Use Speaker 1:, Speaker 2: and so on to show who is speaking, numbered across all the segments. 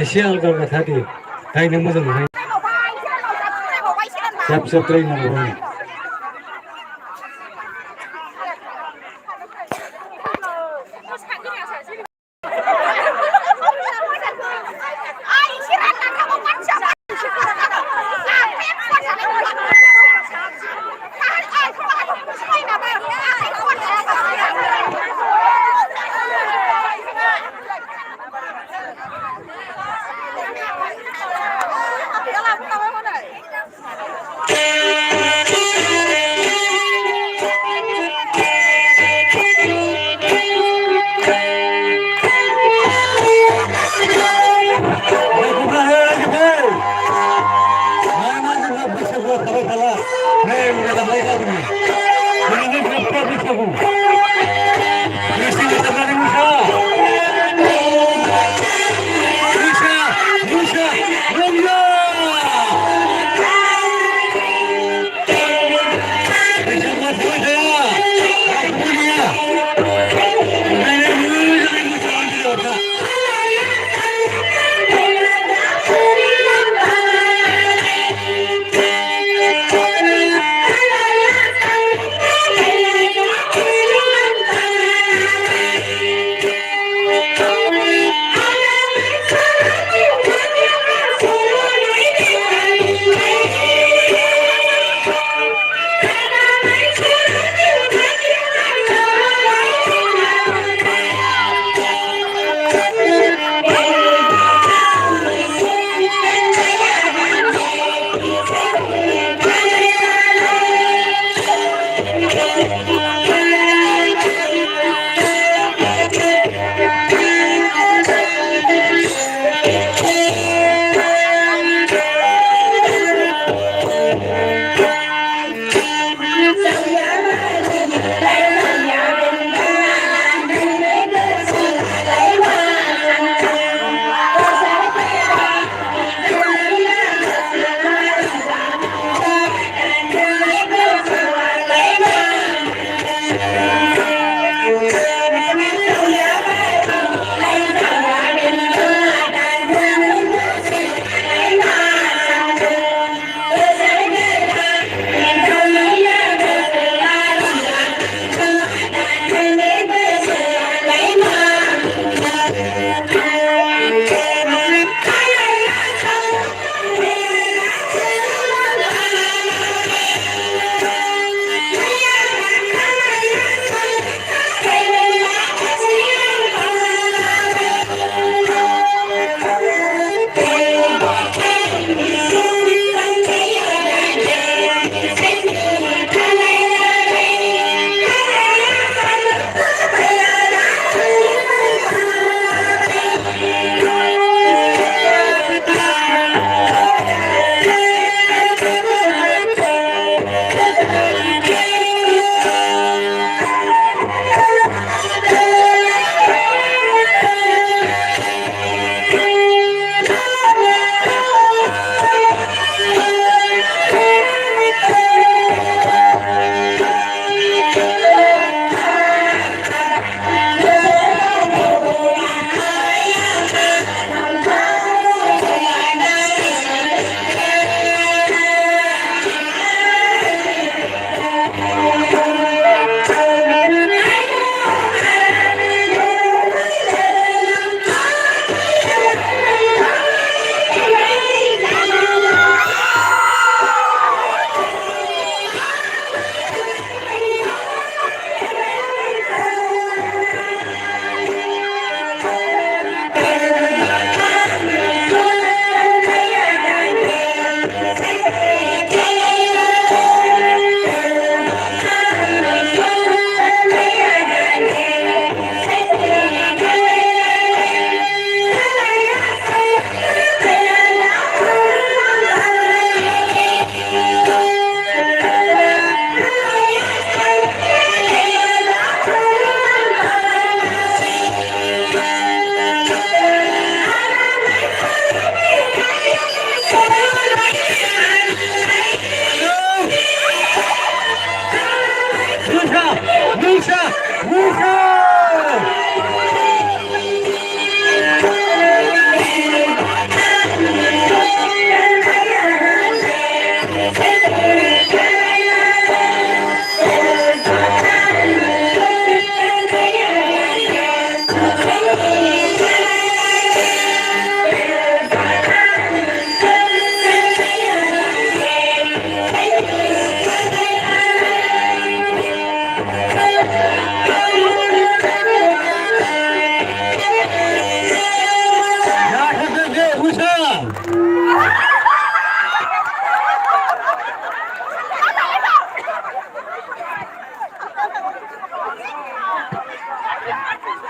Speaker 1: एसे आलगा आलगा थादो गायनो मोजां मोनहाय फिसा फिसा द्रायनांगौ गायनो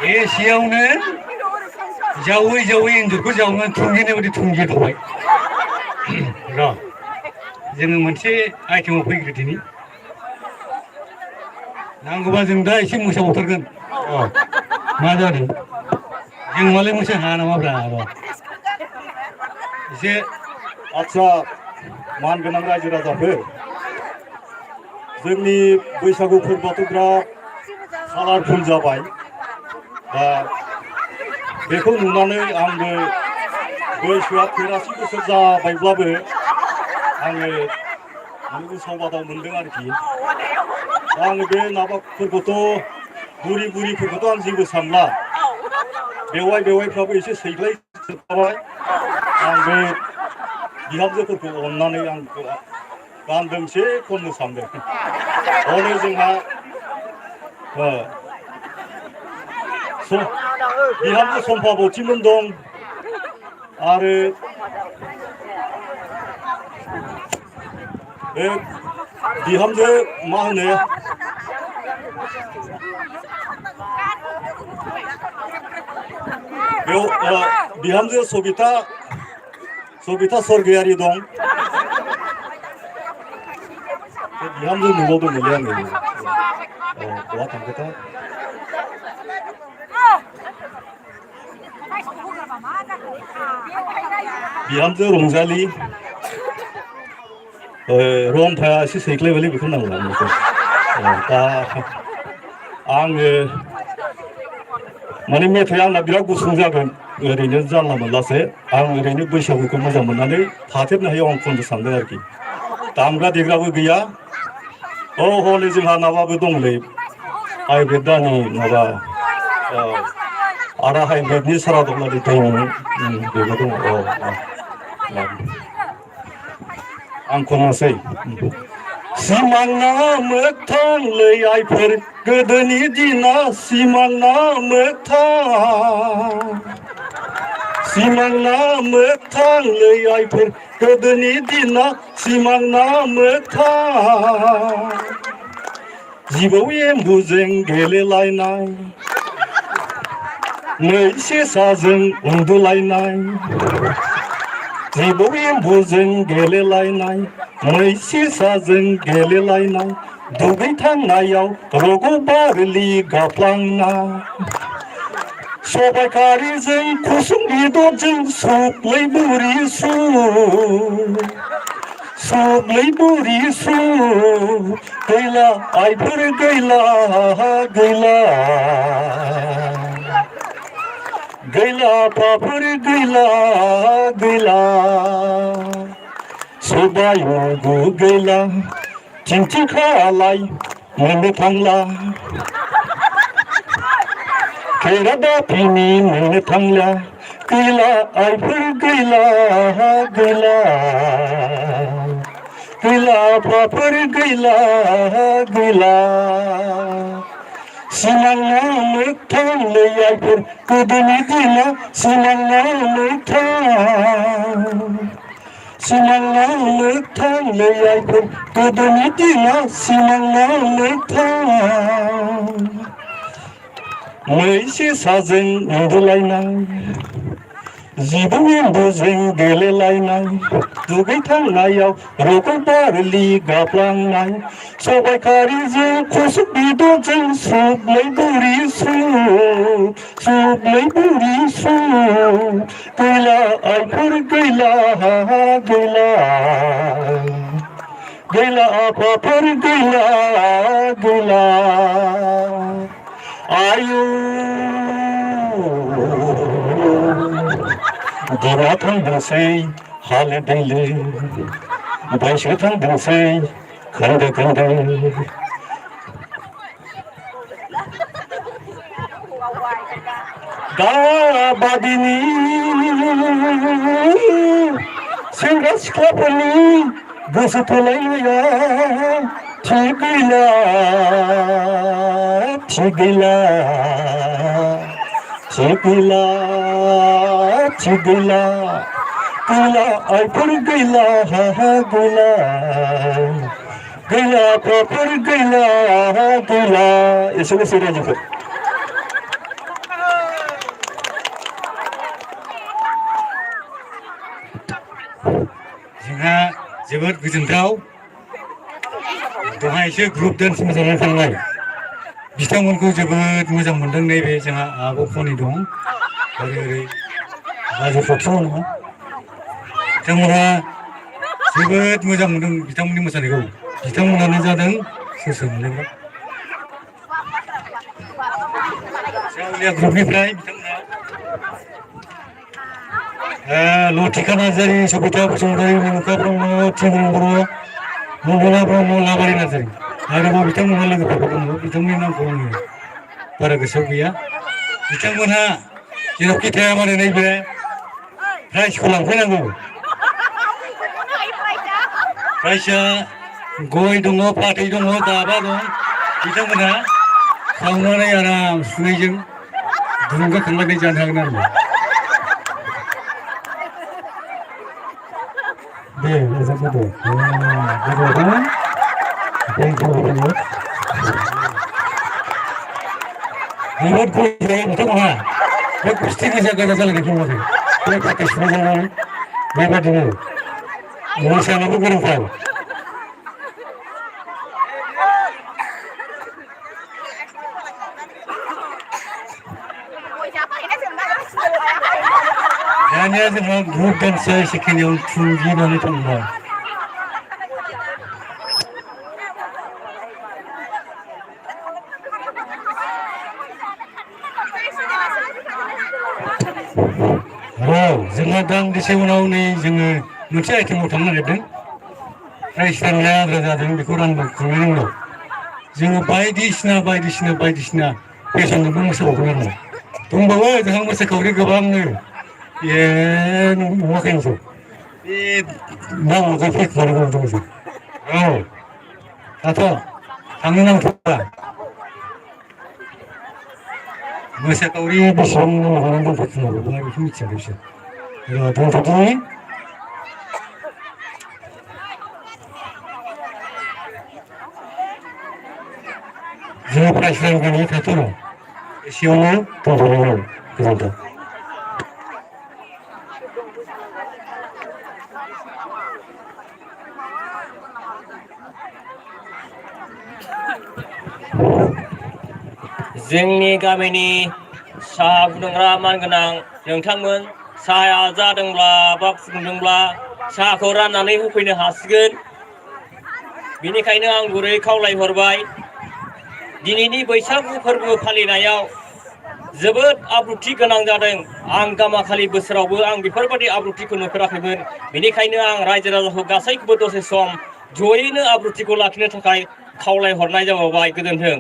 Speaker 1: एसेयावनो जावै जावै एन्जरखौ जावनो थुंगेनाय बायदि थुंगेदावबाय र' जोङो मोनसे आइटेमाव फैग्रो दिनै नांगौबा जों दा एसे मोसाबावथारगोन मा जादों जों मालाय मोसा हाया नामाब्रा र' एसे
Speaker 2: आदसा मानगोनां रायजो राजाफोर जोंनि बैसागु फोरबोआथ' बिराद कालारफुल जाबाय दा बेखौ नुनानै आंबो बैसोआ 83 बोसोर जाबायब्लाबो आङो उसाव बादाव मोनदों आरोखि दा आङो बे माबाफोरखौथ' बुरिफोरखौथ' आं जेबो सानला बेवाइफ्राबो एसे सैग्लायजोबबाय आं बे बिहामजोफोरखौ अननानै आं गान दोंसे खननो सानदों हनै जोंहा बिहामजो सम्फाबतीमोन दं आरो बे बिहामजो मा होनो बेयाव बिहामजो सबिता स्वर्गियारि दं बिहामजो नुबावदोंमोनलै आङो बहा थांखोथाय बिहामजो रंजालि रन्थाया एसे सैख्लायबायलै बेखौ नांला दा आङो माने मेथाइआ आंना बिराद गुसुं जागोन ओरैनो जानला मोनलासो आं ओरैनो बैसागुखौ मोजां मोननानै थाथेरनो हायो आं खननो सानदों आरोखि दामग्रा देग्राबो गैया हनै जोंहा माबाबो दंलै हाइब्रिद दानि माबा आरो हाइब्रिदनि सारा दंलादि दङ बेबो दङ आं खननोसै सिमांना मोगथांलै आइफोर गोदोनि दिना सिमांना मोगथांलै आइफोर गोदोनि दिना सिमांना मोगथां जिबौ एम्बुजों गेलेलायनाय मै सेसाजों उन्दुलायनाय जिबौ एम्बुजों गेलेलायनाय मै सेसाजों गेलेलायनाय दुगैथांनायाव रग' बारलि गाफ्लांनाय सबाय खारिजों खुसुं बेदरजों सुबलै बुरि सु गैला आइफोर गैला आफाफोर गैला सबाय मुगु गैला थिंथि खालाय मोननो थांला खेरादाफिनि मोननो थांला गैला आइफोर गैला आफाफोर गैला सिमांना मोगथांलै आइफोर गोदोनि दिना सिमांना मोगथांलै आइफोर गोदोनि दिना सिमांना मोगथां मै सेसाजों उन्दुलायनाय जिबौ एम्बुजों गेलेलायनाय दुगैथांनायाव रग' बारलि गाफ्लांनाय सबाय खारिजों खुसुं बेदरजों सुबलै बुरि सु गैला आइफोर गैला आफाफोर गैला आयु दिना थांदोंसै हालो दैलो बैसो थांदोंसै खोन्दो दाबादिनि सेंग्रा सिख्लाफोरनि गोसो थोलायनाया थिग गैला Chigila, chigila, chigila, gila, I put gila, ha ha gila, gila, proper gila, gila. Isso não seria de ver.
Speaker 1: जोंहा जोबोद गोजोनथाव दहायसो ग्रुप डान्स मोसानानै थांनाय बिथांमोनखौ जोबोद मोजां मोनदों नैबे जोंहा आब' खनि दं ओरै ओरै बाजै फक्सआव दङ बिथांमोनहा जोबोद मोजां मोनदों बिथांमोननि मोसानायखौ बिथांमोनानो जादों सोर सोरमोनलाय जावलिया ग्रुपनिफ्राय बिथांमोना लथिका नार्जारि सबिता बसुमतारि मेनका ब्रह्म थिंग्रिं बर' मंगला ब्रह्म लाबारि नार्जारि आरोबाव बिथांमोनहा लोगोफोरबो दङ बिथांमोननि नामखौ आङो बारा गोसोआव गैया बिथांमोनहा जेरावखि थाया मानो नैबे प्राइजखौ लांफैनांगौ प्राइजआ गय दङ फाथै दङ दाबा दं बिथांमोनहा खावनानै आराम सुनैजों दुरुंगाखांलायनाय जानो हागोन आरो दे मोजांखौ दे गोदौबाय जोबोद गय बिथांमोनहा बे गुस्थि गोजा गोजा जालायनायखौ नुवाखै बे फाथै सुनायजोंनो बेबादिनो मोसानोबो गोरोंथार दानिया जोंहा ग्रुप डान्सआ एसेखिनियाव थुंगिनानै थांबाय जोंहा दान्दिसे उनाव नै जोङो मोनसे आइटेमाव थांनो नागिरदों प्राइज राननाया आद्रा जादों बेखौ रानखांनायनि उनाव जोङो बायदिसिना फेसनजोंबो मोसाबावगोन आरो दंबावो जोंहा मोसाखावरि गोबांनो नुवाखै नोंसोर बे नामजों फैखोनानै दं जों औ दाथ' थांनो नांथ'ला मोसाखावरि बेसेबां नांगौनानै दंफैखोनांगौ बेखौ मिथियाखै बिसोर दोनथ'दिनि जोङो प्राइज रानगोन थाथ' एसेयावनो दोनथ'नांगौ गोजोन्थों
Speaker 3: जोंनि गामिनि साहा फुदुंग्रा मानगोनां नोंथांमोन साहाया जादोंब्ला बा फुदुंदोंब्ला साहाखौ राननानै होफैनो हासिगोन बेनिखायनो आं गुरै खावलायहरबाय दिनैनि बैसागु फोरबो फालिनायाव जोबोद आब्रुथि गोनां जादों आं गामाखालि बोसोरावबो आं बेफोरबायदि आब्रुथिखौ नुफेराखैमोन बेनिखायनो आं रायजो राजाखौ गासैखौबो दसे सम जयैनो आब्रुथिखौ लाखिनो थाखाय खावलायहरनाय जाबावबाय गोजोन्थों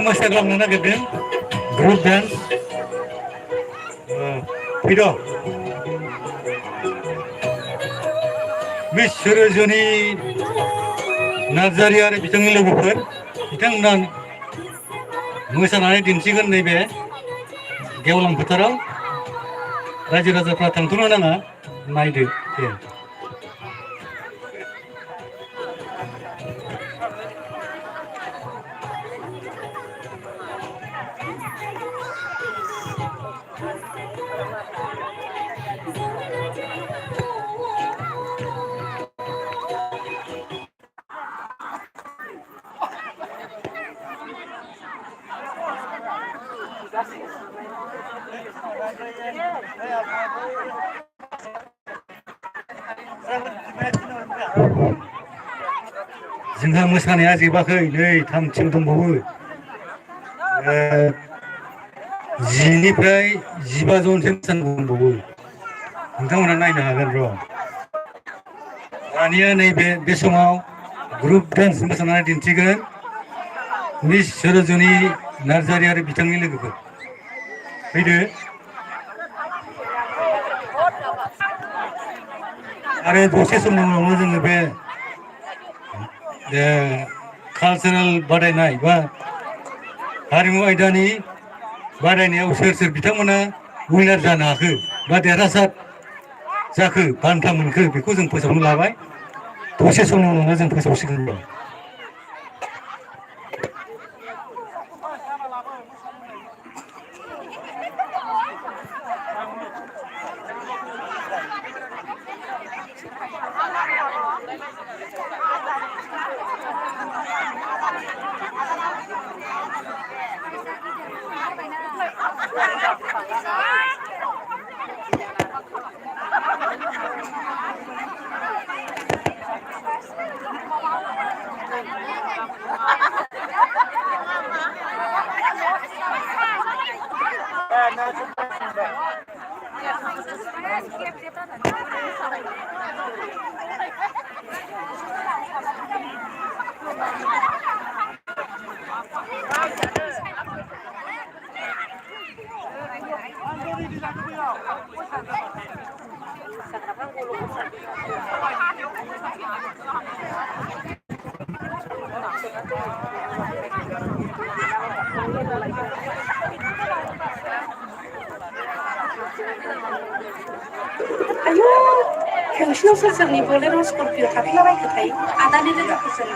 Speaker 1: मोसाग्लांनो नागिरदों ग्रुप डान्स फैद' मिस सरजनी नार्जारी आरो बिथांनि लोगोफोर बिथांमोना मोसानानै दिन्थिगोन नैबे गेवलां फोथाराव रायजो राजाफ्रा थांथ'नो नाङा नायदो दे जोंहा मोसानाया जोबाखै नै थामथिम दंबावो 10निफ्राय 15 जनसिम मोसानांगौ नोंथांमोना नायनो हागोन र' दानिया नैबे बे समाव ग्रुप डान्स मोसानानै दिन्थिगोन मिस सरजनी नार्जारी आरो बिथांनि लोगोफोर फैदो आरो दसे समनि उनावनो जोङो बे कालचारेल बादायनाय बा हारिमु आयदानि बादायनायाव सोर सोर बिथांमोना विनार जानो हाखो बा देरहासार जाखो बान्था मोनखो बेखौ जों फोसावनो लाबाय दसे समनि उनावनो जों फोसावसिगोन र'
Speaker 4: आयौ नोंसिनाव सोर सोरनि बलेर' स्करपिय' थाफैलाबायखोथाय आदानि लोगोफोरजों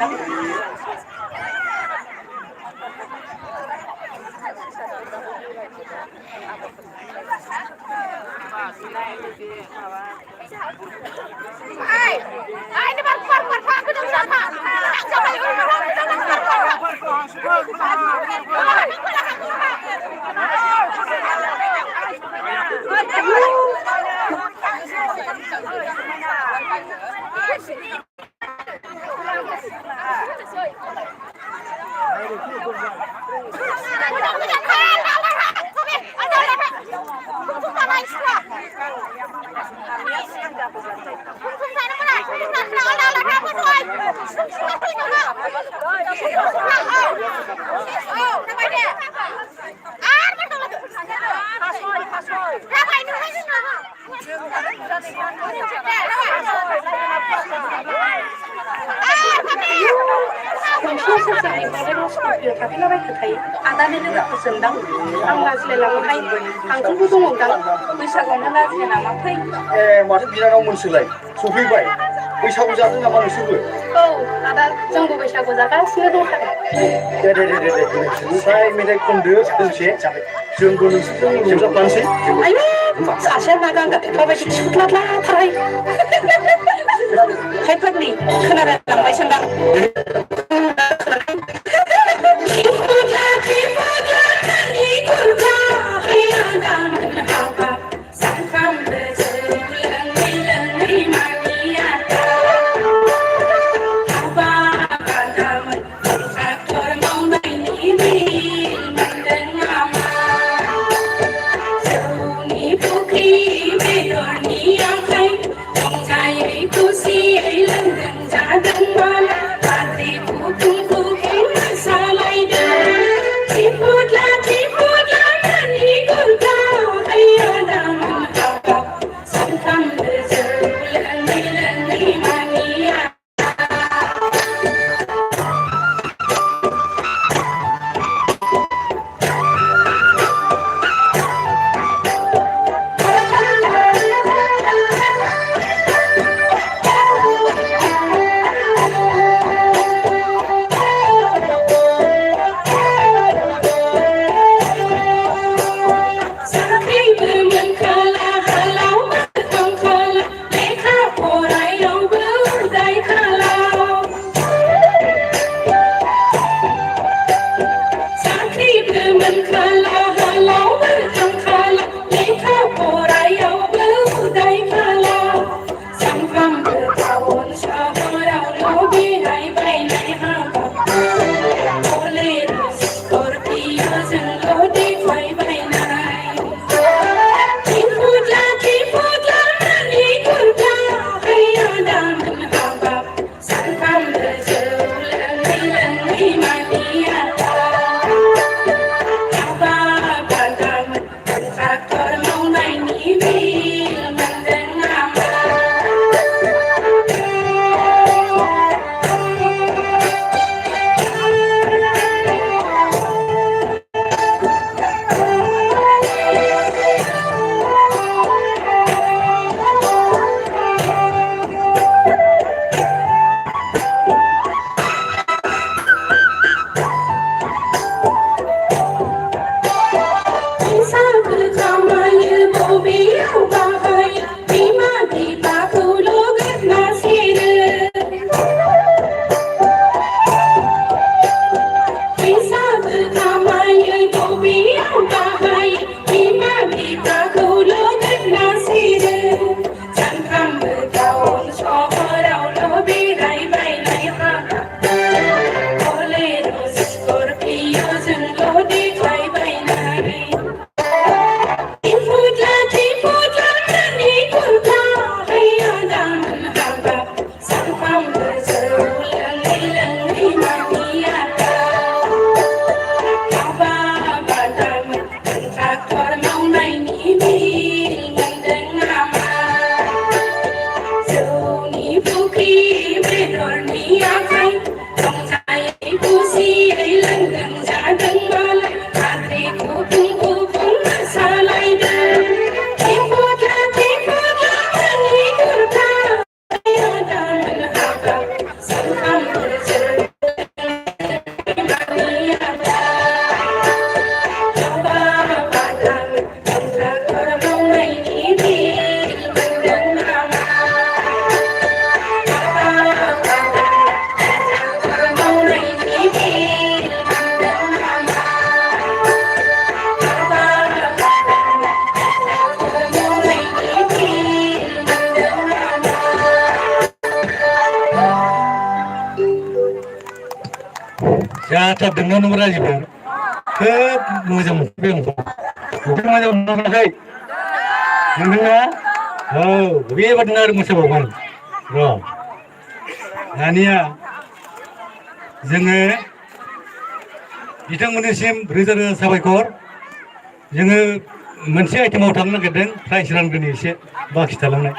Speaker 4: थाफैलाबायखोथाय आदानि लोगोफोरजों दां आं लाजिलायलाङोहाय आंथ'बो दङदां बैसागुआवनो लाजिया नामा फै
Speaker 5: ए माथो बिनानावमोनसोलाय सफैबाय बैसागु जादों नामा नोंसोरबो
Speaker 4: औ आदा जोंबो बैसागु जागासिनो दंथारो
Speaker 5: दे नोंसोरनिफ्राय मेथाइ खनदो दोंसे जोंबो नोंसोरजों रंजाफानोसै
Speaker 4: आयु सासेया ना गांगा माबायदि थिफुथ्लाथारहाय खायफाग्लि खोनालायलांबाय सोंदां
Speaker 1: नांथाबदोंना नों राजिफोर खोब मोजां मोनबाय आंखौ नोंथां मोजां मोनाखै नोंथाङा औ बेबादिनो आरो मोसाबावगोन र' दानिया जोङो बिथांमोननिसिम रोजा रोजा साबायखर जोङो मोनसे आइटेमाव थांनो नागिरदों प्राइज रानगोन एसे बाखि थालांनाय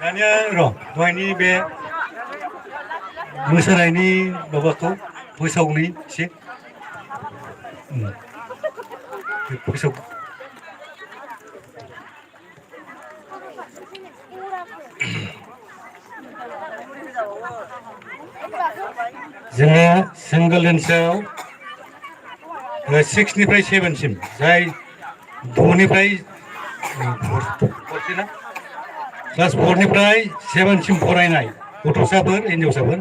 Speaker 1: दानिया र' दहायनि बे मोसानायनि माबाखौ फोसावनि एसे फोसाव जोङो सिंगोल डेन्सआव 6निफ्राय 7सिम जाय 2निफ्राय क्लास 4निफ्राय 7सिम फरायनाय गथ'साफोर हिन्जावसाफोर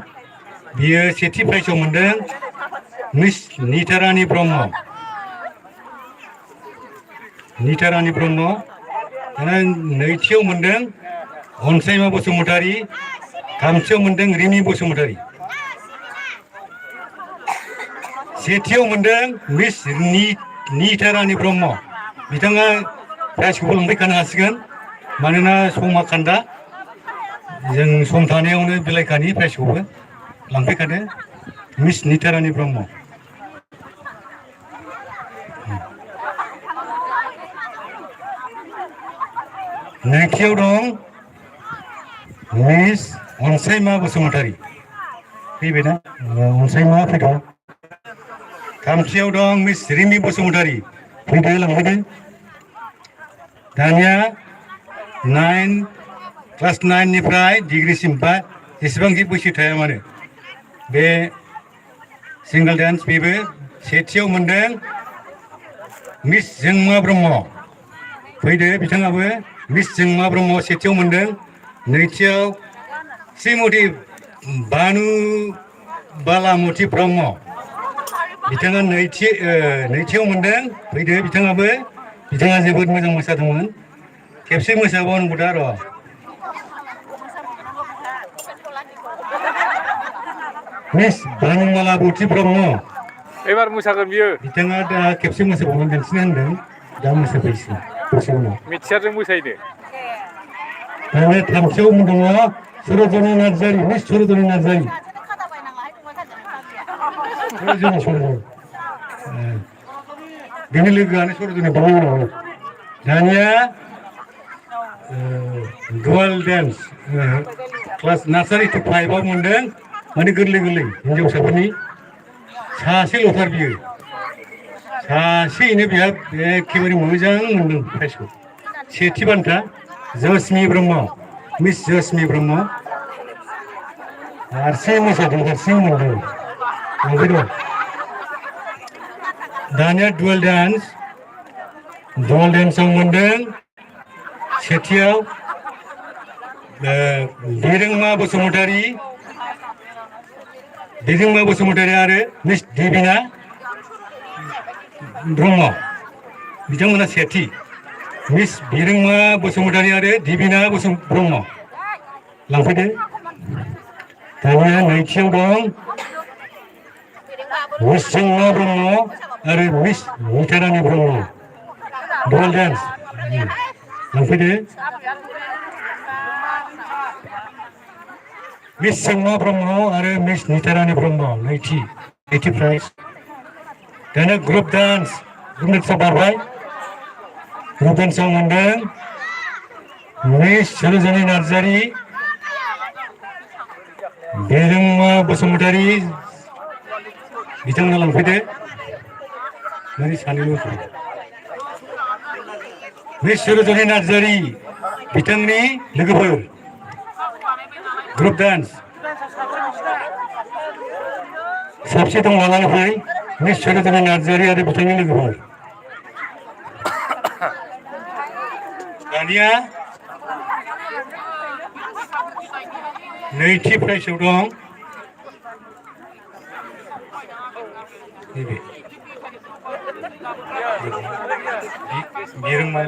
Speaker 1: बियो सेथि प्राइजआव मोनदों मिस नितारानि ब्रह्म नैथियाव मोनदों अनसायमा बसुमतारी थामथियाव मोनदों रिमि बसुमतारी सेथियाव मोनदों मिस नितारानि ब्रह्म बिथाङा प्राइजखौबो लांफैखानो हासिगोन मानोना समा खान्दा जों सम थानायावनो बिलाइखानि प्राइजखौबो लांफैखादो मिस नितारानि ब्रह्म नैथियाव दं मिस अनसायमा बसुमतारी फैबायना अनसायमा फैदों थामथियाव दं मिस रिमि बसुमतारी फैदो लांफैदो दानिया क्लास 9निफ्राय डिग्रीसिम बा जेसेबांखि बैसो थाया मानो बे सिंगोल डान्स बेबो सेथियाव मोनदों मिस जोंमा ब्रह्म फैदो बिथाङाबो मिस जोंमा ब्रह्म सेथियाव मोनदों नैथियाव श्रीमती बानु बालामति ब्रह्म बिथाङा नैथियाव मोनदों फैदो बिथाङा जोबोद मोजां मोसादोंमोन खेबसे मोसाबावनांगौ दा र' मिस बानुमालाबति ब्रह्म
Speaker 6: एबार मोसागोन बियो
Speaker 1: बिथाङा दा खेबसे मोसाबावनो दिन्थिनो होनदों दा मोसाफैसिगोन दसे उनाव
Speaker 6: मिथिसारजों मोसाहैदो
Speaker 1: दानिया थामथियाव दङ सरजनी नार्जारी मिस सरजनी नार्जारी बेनि लोगोआनो सरजनी दङ दानिया दुआल डान्स क्लास नार्सारि टु 5आव मोनदों माने गोरलै हिन्जावसाफोरनि सासेल'थार बियो सासेयैनो बिहा एखेबारे मोजां मोनदों प्राइजखौ सेथि बान्था जसमि ब्रह्म मिस जसमि ब्रह्म हारसिं मोसादों हारसिं मोनदों ओमफ्राय दं दानिया दुआल डान्सआव मोनदों सेथियाव बिरोंमा बसुमतारी आरो मिस देबिना ब्रह्म बिथांमोना सेथि मिस बिरोंमा बसुमतारी आरो देबिना ब्रह्म लांफैदो दानिया नैथियाव दं मिस जोंमा ब्रह्म आरो मिस नितारानि ब्रह्म दुआल डान्स लांफैदो मिस जोंमा ब्रह्म आरो मिस नितारानि ब्रह्म नैथि प्राइज दानिया ग्रुप डान्सआव बारबाय ग्रुप डान्सआव मोनदों मिस सरजनी नार्जारी बिरोंमा बसुमतारी बिथांमोना लांफैदो माने सानैल' मिस सरजनी नार्जारी बिथांनि लोगोफोर ग्रुप डान्स साबसे दं लानानै फै मिस सरजनी नार्जारी आरो बिथांनि लोगोफोर दानिया नैथि प्राइजआव दं नैबे बिरोंमा